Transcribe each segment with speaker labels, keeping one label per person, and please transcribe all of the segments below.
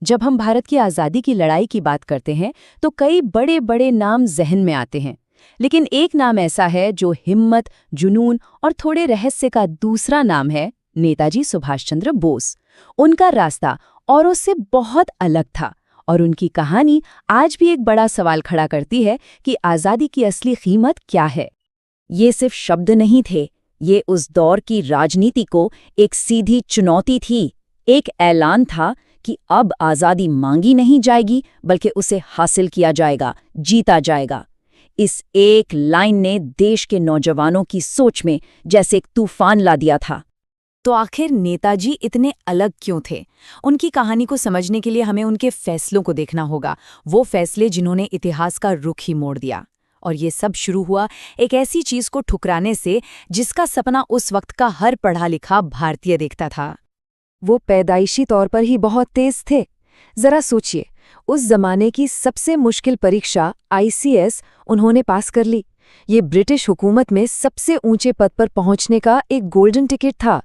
Speaker 1: जब हम भारत की आज़ादी की लड़ाई की बात करते हैं तो कई बड़े बड़े नाम जहन में आते हैं, लेकिन एक नाम ऐसा है जो हिम्मत, जुनून और थोड़े रहस्य का दूसरा नाम है नेताजी सुभाष चंद्र बोस। उनका रास्ता औरों से बहुत अलग था और उनकी कहानी आज भी एक बड़ा सवाल खड़ा करती है कि आज़ादी की असली कीमत क्या है। ये सिर्फ शब्द नहीं थे, ये उस दौर की राजनीति को एक सीधी चुनौती थी। एक ऐलान था कि अब आज़ादी मांगी नहीं जाएगी बल्कि उसे हासिल किया जाएगा, जीता जाएगा। इस एक लाइन ने देश के नौजवानों की सोच में जैसे एक तूफान ला दिया था। तो आखिर नेताजी इतने अलग क्यों थे? उनकी कहानी को समझने के लिए हमें उनके फैसलों को देखना होगा, वो फैसले जिन्होंने इतिहास का रुख ही मोड़ दिया। और ये सब शुरू हुआ एक ऐसी चीज को ठुकराने से जिसका सपना उस वक्त का हर पढ़ा लिखा भारतीय देखता था।
Speaker 2: वो पैदाइशी तौर पर ही बहुत तेज थे। जरा सोचिए, उस जमाने की सबसे मुश्किल परीक्षा ICS उन्होंने पास कर ली। ये ब्रिटिश हुकूमत में सबसे ऊंचे पद पर पहुंचने का एक गोल्डन टिकट था।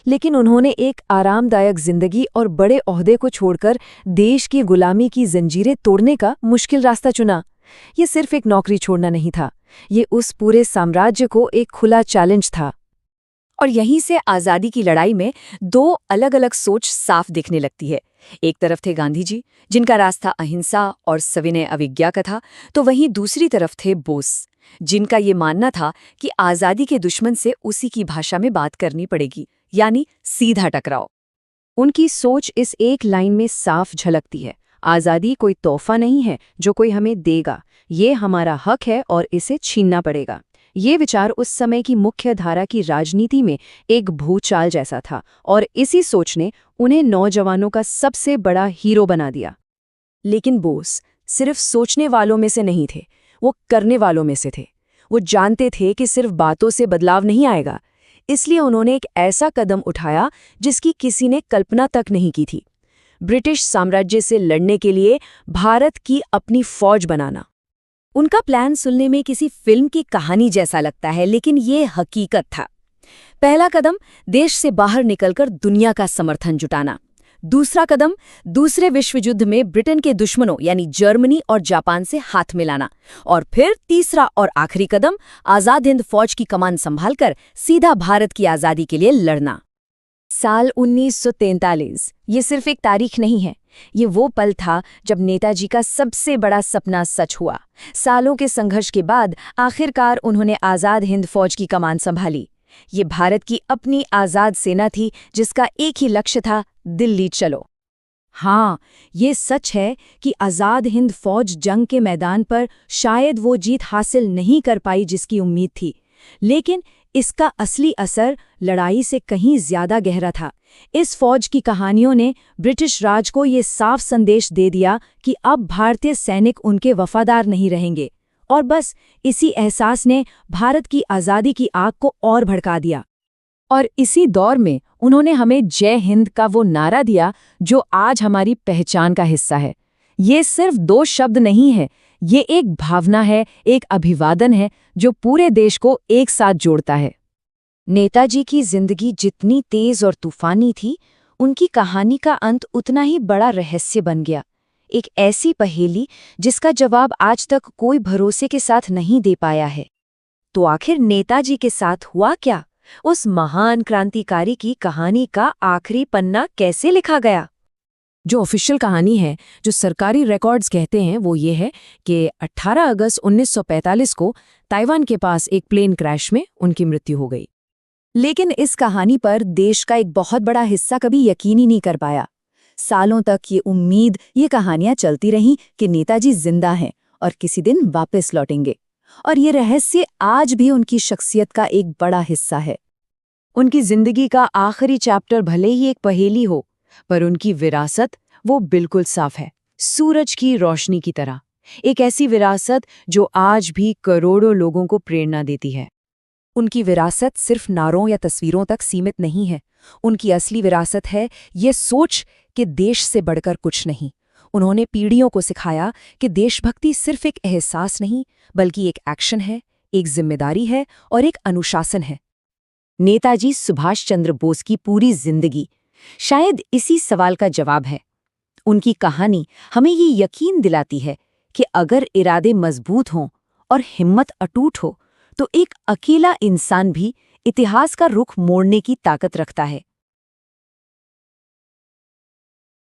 Speaker 2: लेकिन उन्होंने एक आरामदायक जिंदगी और बड़े ओहदे को छोड़कर देश की गुलामी की जंजीरें तोड़ने का मुश्किल रास्ता चुना। ये सिर्फ एक नौकरी छोड़ना नहीं था, ये उस पूरे साम्राज्य को एक खुला चैलेंज था।
Speaker 1: और यहीं से आज़ादी की लड़ाई में दो अलग अलग सोच साफ दिखने लगती है। एक तरफ थे गांधी जी, जिनका रास्ता अहिंसा और सविनय अवज्ञा का था, तो वहीं दूसरी तरफ थे बोस, जिनका ये मानना था कि आज़ादी के दुश्मन से उसी की भाषा में बात करनी पड़ेगी, यानी सीधा टकराव।
Speaker 2: उनकी सोच इस एक लाइन में साफ झलकती है। आज़ादी कोई तोहफा नहीं है जो कोई हमें देगा, ये हमारा हक है और इसे छीनना पड़ेगा। ये विचार उस समय की मुख्य धारा की राजनीति में एक भूचाल जैसा था और इसी सोच ने उन्हें नौजवानों का सबसे बड़ा हीरो बना दिया।
Speaker 1: लेकिन बोस सिर्फ सोचने वालों में से नहीं थे, वो करने वालों में से थे। वो जानते थे कि सिर्फ बातों से बदलाव नहीं आएगा, इसलिए उन्होंने एक ऐसा कदम उठाया जिसकी किसी ने कल्पना तक नहीं की थी। ब्रिटिश साम्राज्य से लड़ने के लिए भारत की अपनी फौज बनाना। उनका प्लान सुनने में किसी फिल्म की कहानी जैसा लगता है, लेकिन ये हकीकत था। पहला कदम देश से बाहर निकलकर दुनिया का समर्थन जुटाना। दूसरा कदम दूसरे विश्व युद्ध में ब्रिटेन के दुश्मनों यानी जर्मनी और जापान से हाथ मिलाना। और फिर तीसरा और आखिरी कदम आज़ाद हिंद फौज की कमान संभालकर सीधा भारत की आज़ादी के लिए लड़ना। साल 1943 ये सिर्फ एक तारीख नहीं है, ये वो पल था जब नेताजी का सबसे बड़ा सपना सच हुआ। सालों के संघर्ष के बाद आखिरकार उन्होंने आज़ाद हिंद फौज की कमान संभाली। ये भारत की अपनी आज़ाद सेना थी जिसका एक ही लक्ष्य था, दिल्ली चलो। हाँ, ये सच है कि आज़ाद हिंद फौज जंग के मैदान पर शायद वो जीत हासिल नहीं कर पाई जिसकी उम्मीद थी, लेकिन इसका असली असर लड़ाई से कहीं ज्यादा गहरा था। इस फौज की कहानियों ने ब्रिटिश राज को ये साफ संदेश दे दिया कि अब भारतीय सैनिक उनके वफादार नहीं रहेंगे, और बस इसी एहसास ने भारत की आज़ादी की आग को और भड़का दिया। और इसी दौर में उन्होंने हमें जय हिंद का वो नारा दिया जो आज हमारी पहचान का हिस्सा है। ये सिर्फ दो शब्द नहीं है, ये एक भावना है, एक अभिवादन है जो पूरे देश को एक साथ जोड़ता है। नेताजी की जिंदगी जितनी तेज और तूफानी थी, उनकी कहानी का अंत उतना ही बड़ा रहस्य बन गया। एक ऐसी पहेली जिसका जवाब आज तक कोई भरोसे के साथ नहीं दे पाया है। तो आखिर नेताजी के साथ हुआ क्या? उस महान क्रांतिकारी की कहानी का आखिरी पन्ना कैसे लिखा गया? जो ऑफिशियल कहानी है, जो सरकारी रिकॉर्ड्स कहते हैं, वो ये है कि 18 अगस्त 1945 को ताइवान के पास एक प्लेन क्रैश में उनकी मृत्यु हो गई। लेकिन इस कहानी पर देश का एक बहुत बड़ा हिस्सा कभी यकीन ही नहीं कर पाया। सालों तक ये उम्मीद, ये कहानियां चलती रहीं कि नेताजी जिंदा हैं और किसी दिन वापस लौटेंगे। और ये रहस्य आज भी उनकी शख्सियत का एक बड़ा हिस्सा है। उनकी जिंदगी का आखिरी चैप्टर भले ही एक पहेली हो, पर उनकी विरासत वो बिल्कुल साफ है, सूरज की रोशनी की तरह। एक ऐसी विरासत जो आज भी करोड़ों लोगों को प्रेरणा देती है।
Speaker 2: उनकी विरासत सिर्फ नारों या तस्वीरों तक सीमित नहीं है। उनकी असली विरासत है ये सोच कि देश से बढ़कर कुछ नहीं। उन्होंने पीढ़ियों को सिखाया कि देशभक्ति सिर्फ एक एहसास नहीं, बल्कि एक एक्शन है, एक जिम्मेदारी है और एक अनुशासन है।
Speaker 1: नेताजी सुभाष चंद्र बोस की पूरी जिंदगी शायद इसी सवाल का जवाब है।
Speaker 2: उनकी कहानी हमें ये यकीन दिलाती है कि अगर इरादे मजबूत हों और हिम्मत अटूट हो तो एक अकेला इंसान भी इतिहास का रुख मोड़ने की ताकत रखता है।